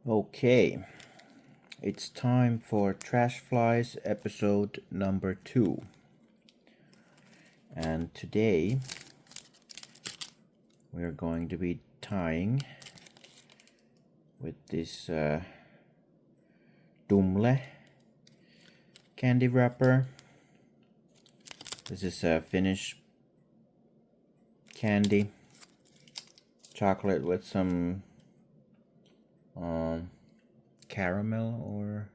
Okay, it's time for Trash Flies episode number 2. And today we're going to be tying with this Dumble candy wrapper. This is a Finnish candy, chocolate with some caramel or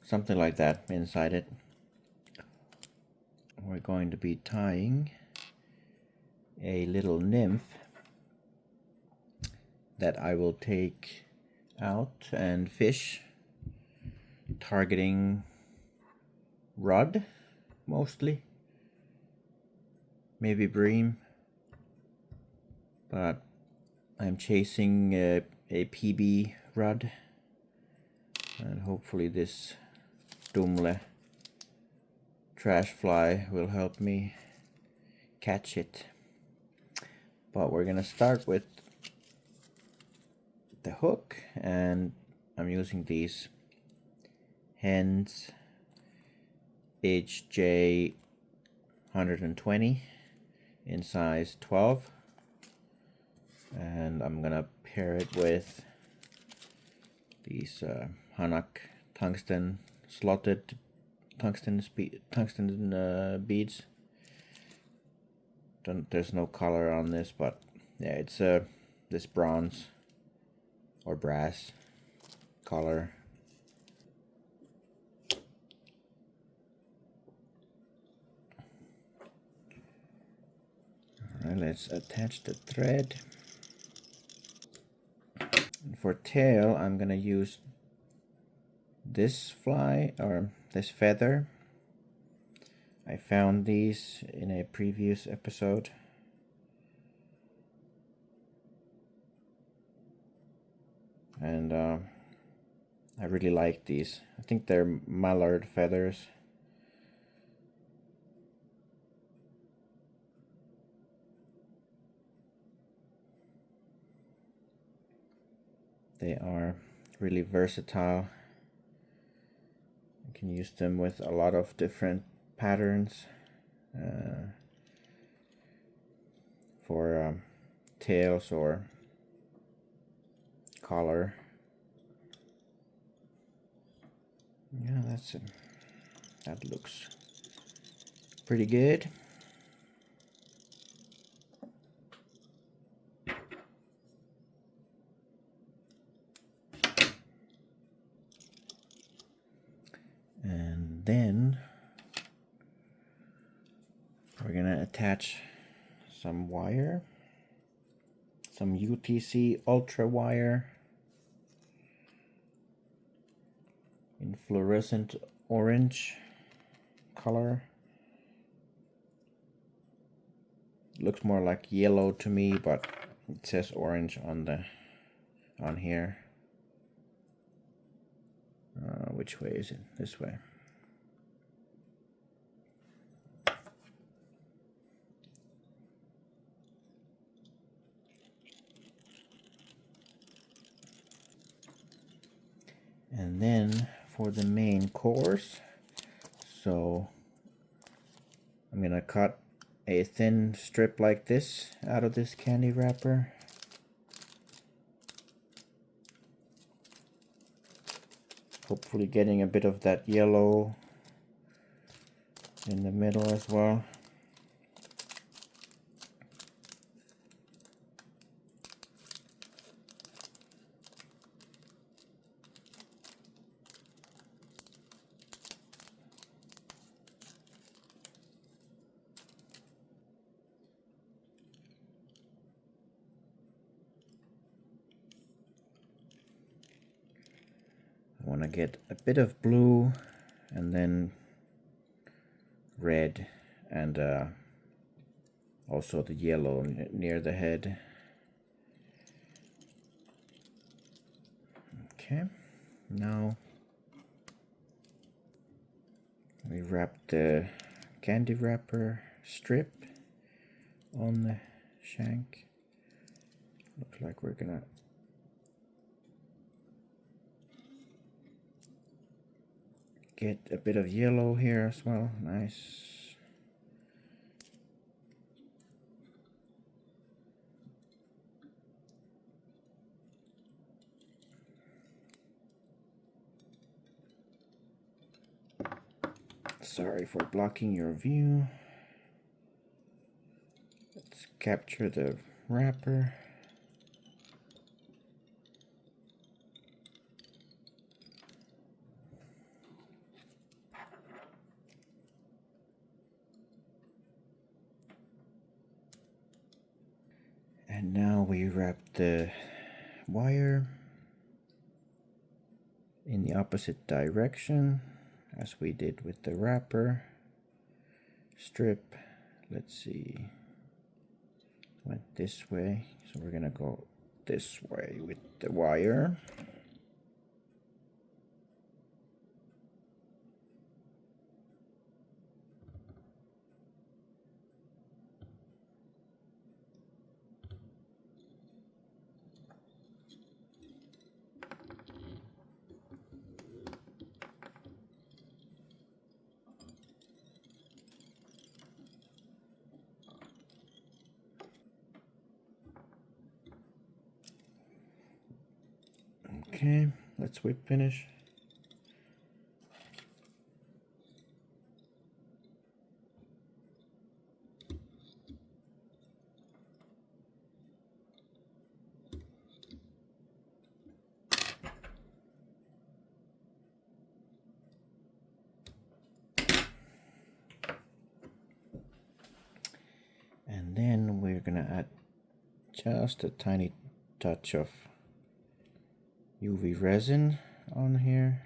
something like that inside it. We're going to be tying a little nymph that I will take out and fish, targeting rudd mostly, maybe bream, but I'm chasing a PB rudd, and hopefully this Dumble trash fly will help me catch it. But we're gonna start with the hook, and I'm using these Hens HJ 120 in size 12, and I'm gonna pair it with these Hanak tungsten slotted tungsten beads. There's no color on this, but yeah, it's this bronze or brass color. Alright, let's attach the thread. And for tail, I'm gonna use this fly, or this feather. I found these in a previous episode. And I really like these. I think they're mallard feathers. They are really versatile. You can use them with a lot of different patterns for tails or collar. Yeah, that's it. That looks pretty good. And then we're gonna attach some wire, some UTC ultra wire in fluorescent orange color. It looks more like yellow to me, but it says orange on here. Which way is it? This way. And then for the main course, so I'm gonna cut a thin strip like this out of this candy wrapper. Hopefully getting a bit of that yellow in the middle as well. I want to get a bit of blue and then red, and also the yellow near the head. Okay, now we wrap the candy wrapper strip on the shank. Looks like we're gonna get a bit of yellow here as well. Nice. Sorry for blocking your view. Let's capture the wrapper. And now we wrap the wire in the opposite direction as we did with the wrapper strip. Let's see, went this way, so we're gonna go this way with the wire. Okay, let's whip finish. And then we're gonna add just a tiny touch of UV resin on here.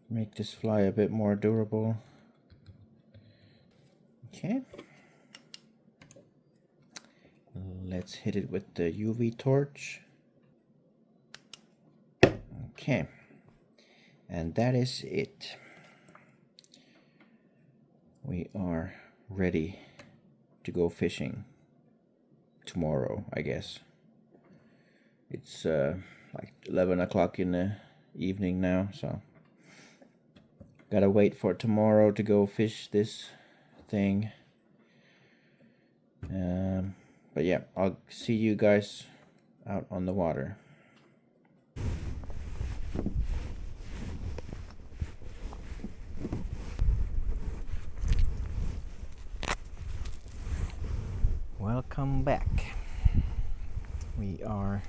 Make this fly a bit more durable. Okay. Let's hit it with the UV torch. Okay. And that is it. We are ready to go fishing tomorrow, I guess. It's like 11 o'clock in the evening now, so gotta wait for tomorrow to go fish this thing. But yeah, I'll see you guys out on the water. Welcome back. We are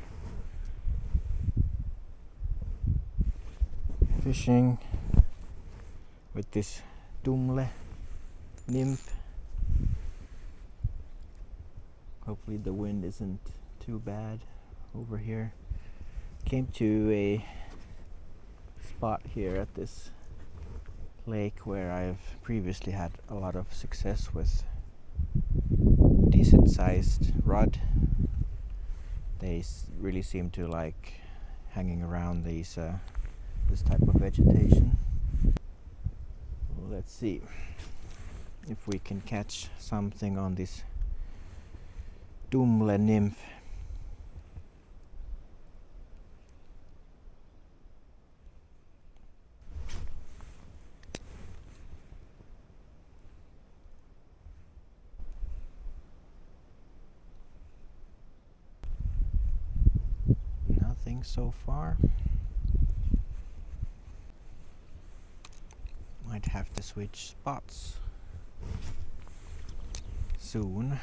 fishing with this Dumble Nymph. Hopefully the wind isn't too bad over here. Came to a spot here at this lake where I've previously had a lot of success with decent sized rod. They really seem to like hanging around these this type of vegetation. Let's see if we can catch something on this Dumble Nymph. Nothing so far. Might have to switch spots soon.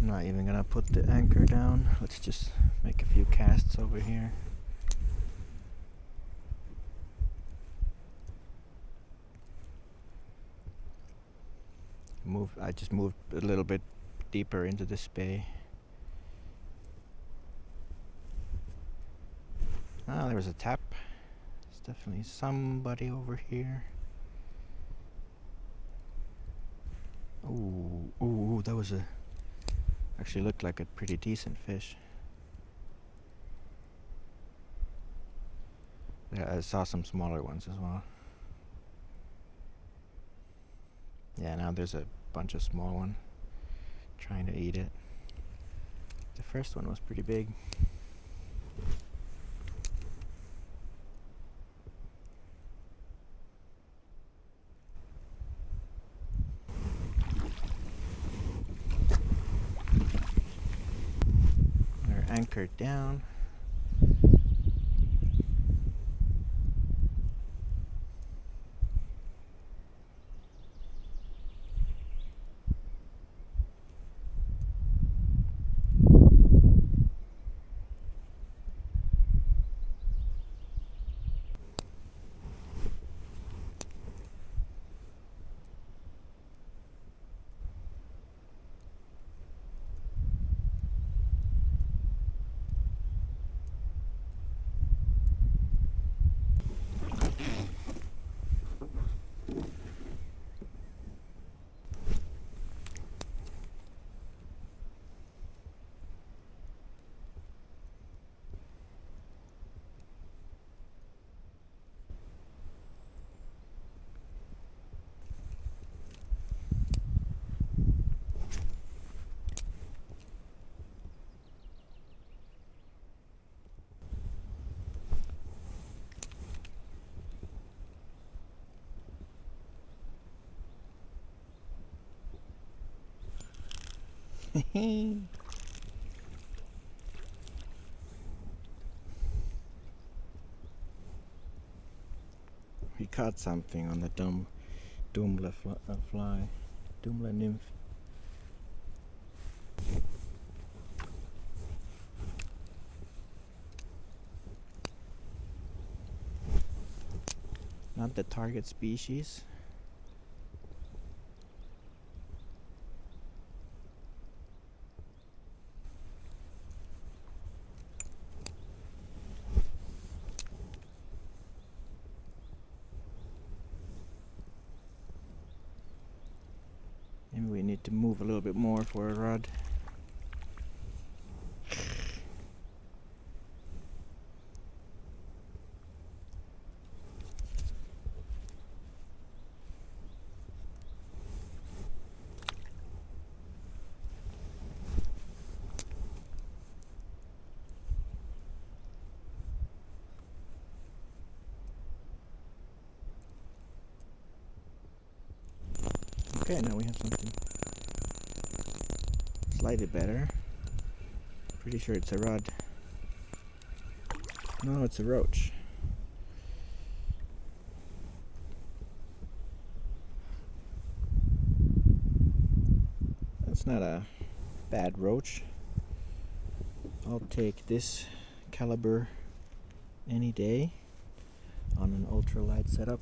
Not even gonna put the anchor down. Let's just make a few casts over here. I just moved a little bit deeper into this bay. Ah, there was a tap. There's definitely somebody over here. Oh, that was actually looked like a pretty decent fish. Yeah, I saw some smaller ones as well. Yeah, now there's a bunch of small ones trying to eat it. The first one was pretty big. They're anchored down. We caught something on the Dumble fly. Dumble Nymph. Not the target species. Maybe we need to move a little bit more for a rod. Okay, now we have something slightly better. Pretty sure it's a rod. No, it's a roach. That's not a bad roach. I'll take this caliber any day on an ultralight setup.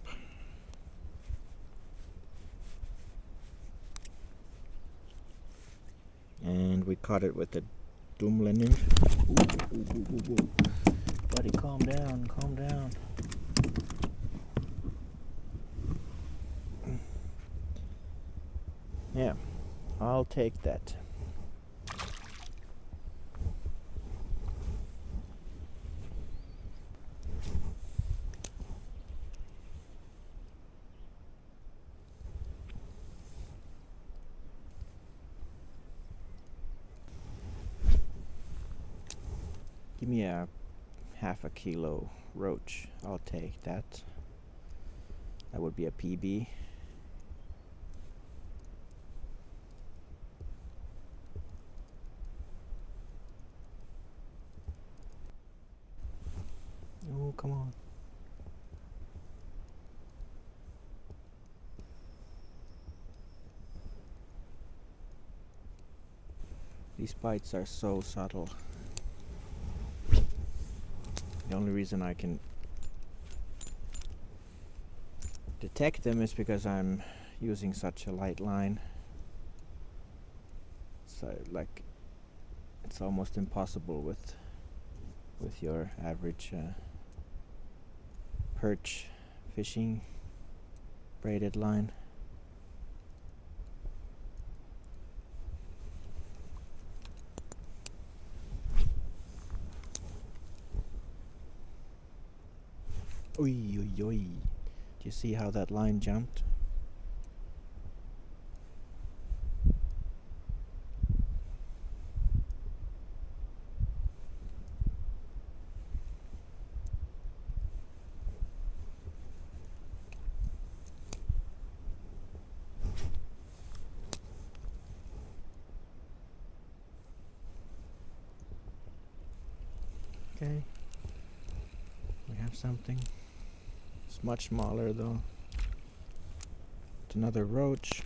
And we caught it with the Dumble Nymph. Ooh. Buddy, calm down, calm down. Yeah, I'll take that. Give me a half a kilo roach. I'll take that. That would be a PB. Oh, come on. These bites are so subtle. The only reason I can detect them is because I'm using such a light line. So like it's almost impossible with your average perch fishing braided line. Oi, oi, oi. Do you see how that line jumped? Okay. We have something. It's much smaller though. It's another roach.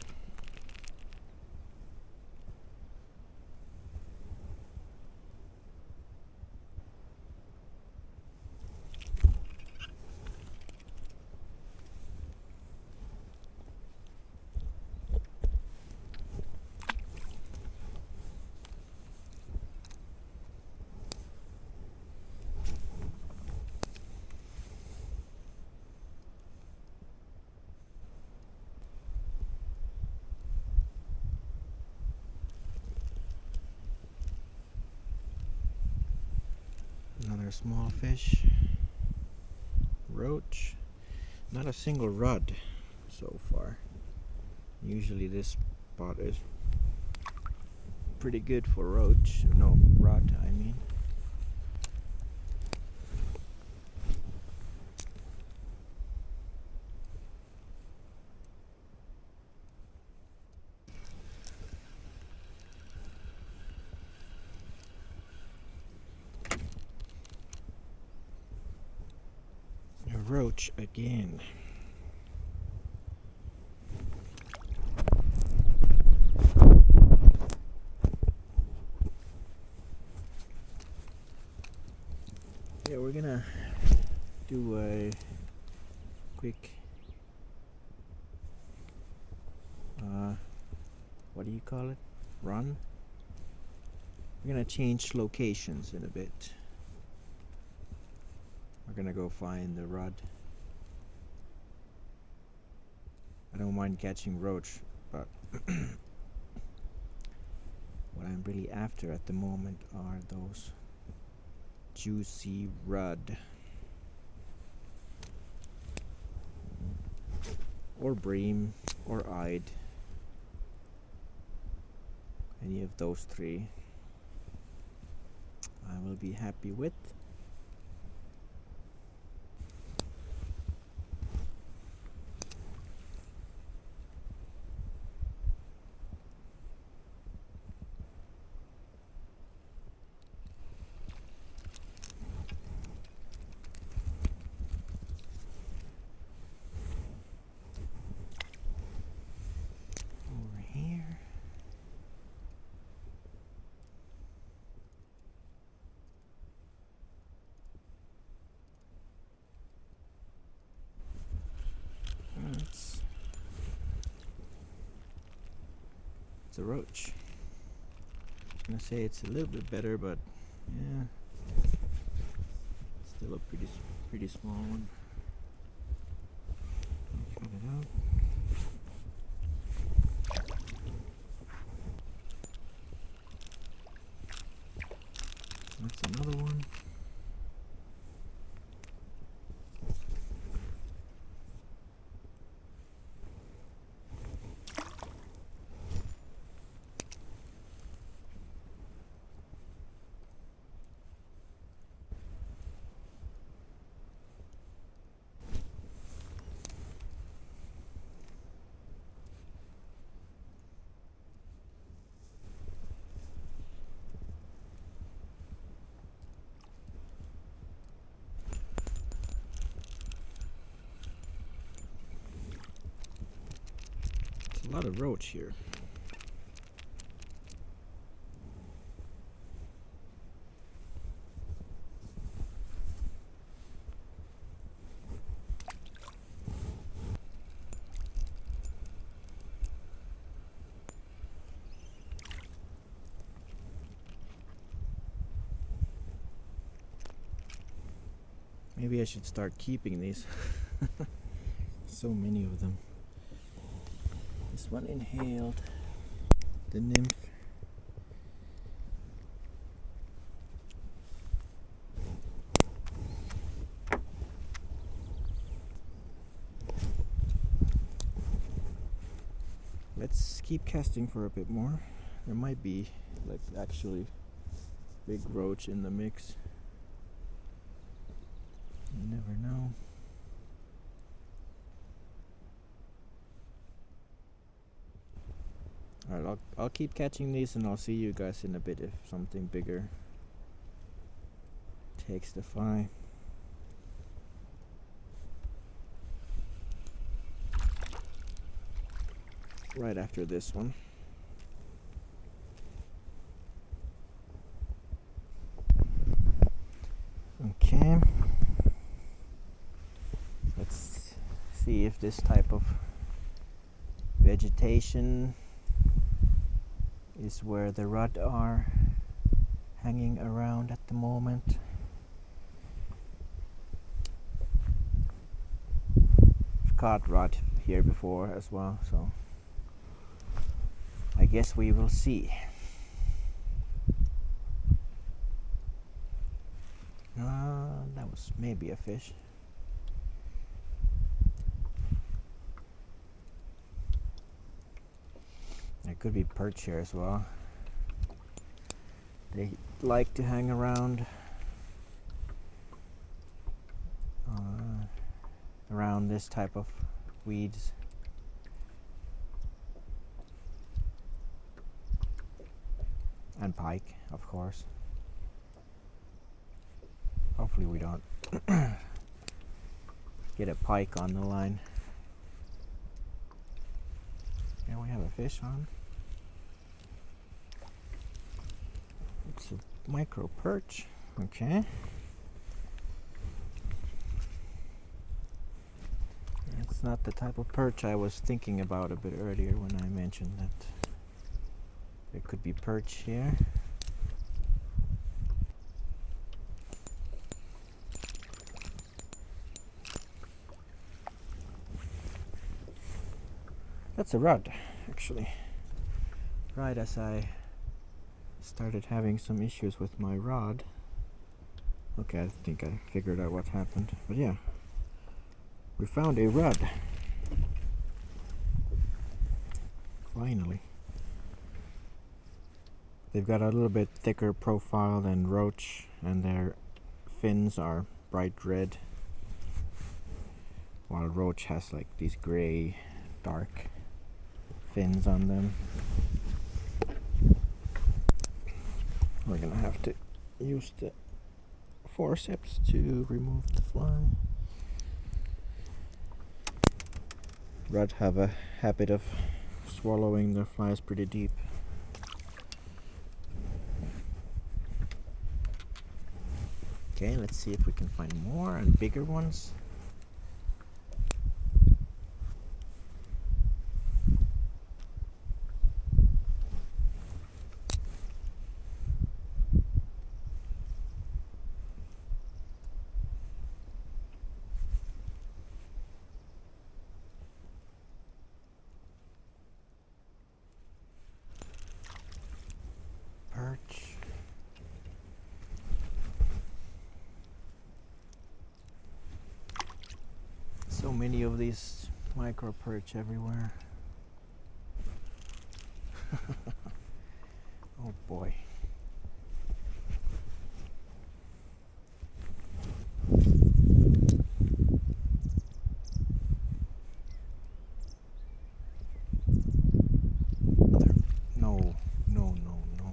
Another small fish. Roach. Not a single rod so far. Usually this spot is pretty good for roach. No, rod, I mean. A roach again. Yeah, we're gonna do a quick what do you call it? Run? We're gonna change locations in a bit. We're gonna go find the rod. I don't mind catching roach, but what I'm really after at the moment are those juicy rudd or bream or eyed. Any of those three I will be happy with. Over here. It's a roach. I'm gonna say it's a little bit better, but yeah, still a pretty small one. Cut it out. That's another one. It's a lot of roach here. Maybe I should start keeping these. So many of them. This one inhaled. The nymph. keep casting for a bit more. There might be like actually big roach in the mix. You never know. Alright, I'll keep catching these and I'll see you guys in a bit if something bigger takes the fly. Right after this one. Okay. Let's see if this type of vegetation is where the rudd are hanging around at the moment. I've caught rudd here before as well, so I guess we will see. That was maybe a fish. There could be perch here as well. They like to hang around this type of weeds. And pike, of course. Hopefully we don't get a pike on the line. And we have a fish on. It's a micro perch. Okay. It's not the type of perch I was thinking about a bit earlier when I mentioned that there could be perch here. That's a rudd, actually. Right as I started having some issues with my rod. Okay, I think I figured out what happened. But yeah, we found a rudd. Finally. They've got a little bit thicker profile than roach, and their fins are bright red, while roach has like these gray, dark fins on them. We're gonna have to use the forceps to remove the fly. Rudd have a habit of swallowing their flies pretty deep. Okay, let's see if we can find more and bigger ones. Perch. So many of these micro perch everywhere. Oh boy. No, no, no, no.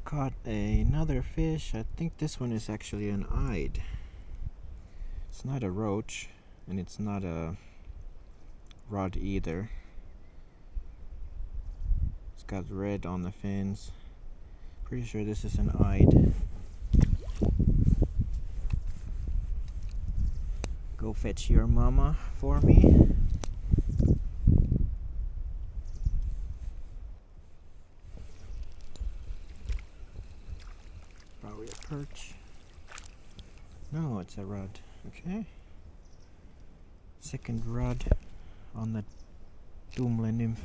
Caught another fish. I think this one is actually an eyed. It's not a roach, and it's not a rudd either. It's got red on the fins. Pretty sure this is an eyed. Go fetch your mama for me. Probably a perch. No, it's a rudd. Okay. Second rudd on the Dumble Nymph.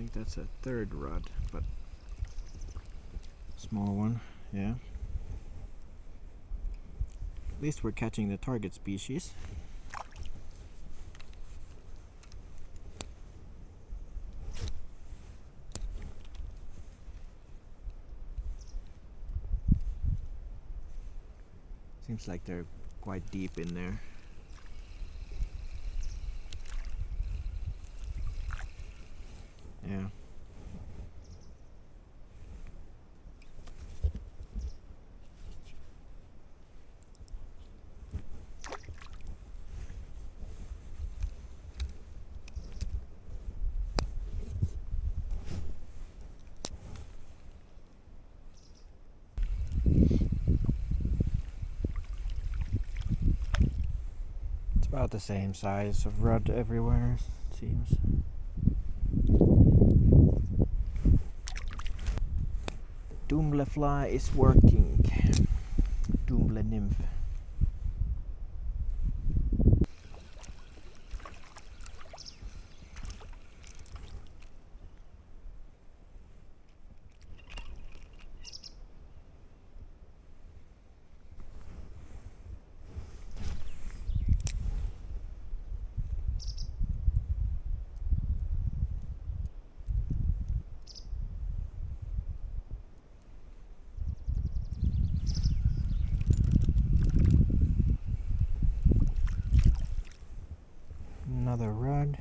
think that's a third rod, but small one, yeah. At least we're catching the target species. Seems like they're quite deep in there. Yeah. It's about the same size of rod everywhere, it seems. Dumble fly is working. Dumble nymph. Another rod.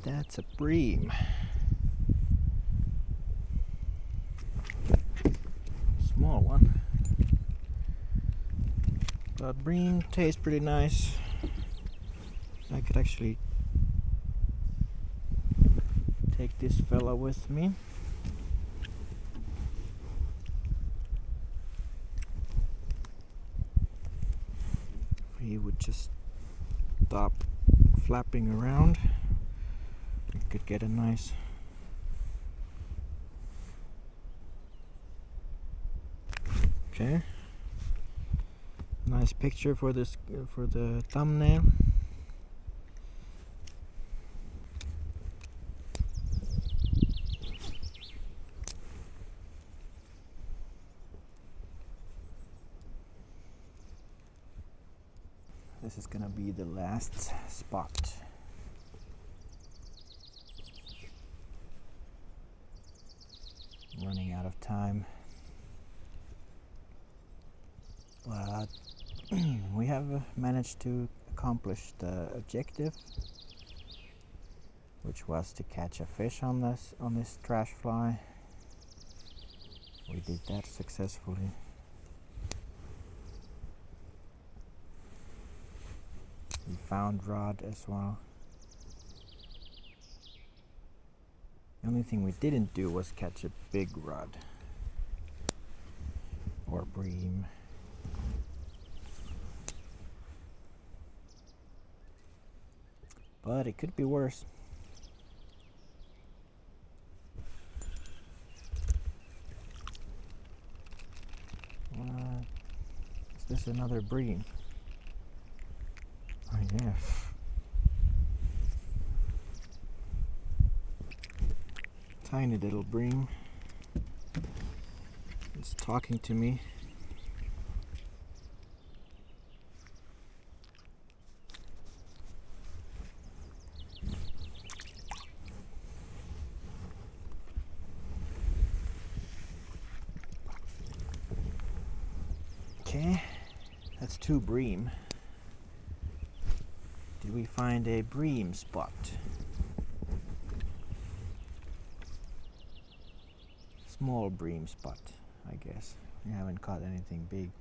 That's a bream. Small one. But bream tastes pretty nice. I could actually take this fella with me. If he would just stop flapping around, we could get a nice nice picture for this for the thumbnail. This is gonna be the last spot. I'm running out of time. We have managed to accomplish the objective, which was to catch a fish on this trash fly. We did that successfully. We found rod as well. The only thing we didn't do was catch a big rod or bream. But it could be worse. Is this another bream? Oh yeah. Tiny little bream. It's talking to me. Okay, that's 2 bream. Did we find a bream spot? Small bream spot, I guess. We haven't caught anything big.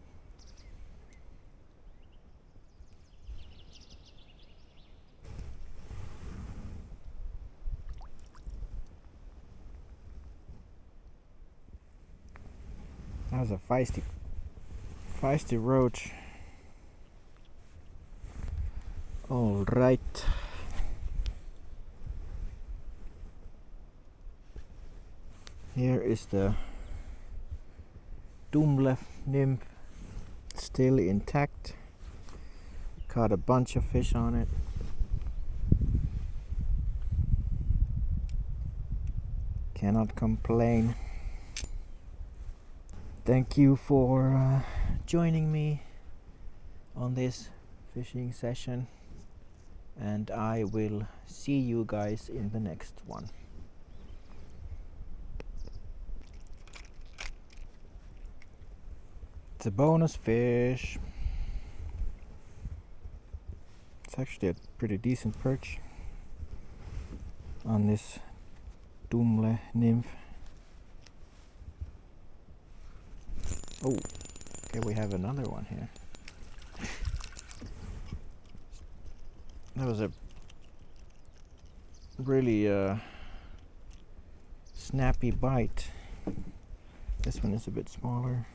That was a feisty roach. All right. Here is the Dumble nymph, still intact. Caught a bunch of fish on it. Cannot complain. Thank you for joining me on this fishing session, and I will see you guys in the next one. It's a bonus fish. It's actually a pretty decent perch on this Dumble Nymph. Oh, okay, we have another one here. That was a really snappy bite. This one is a bit smaller.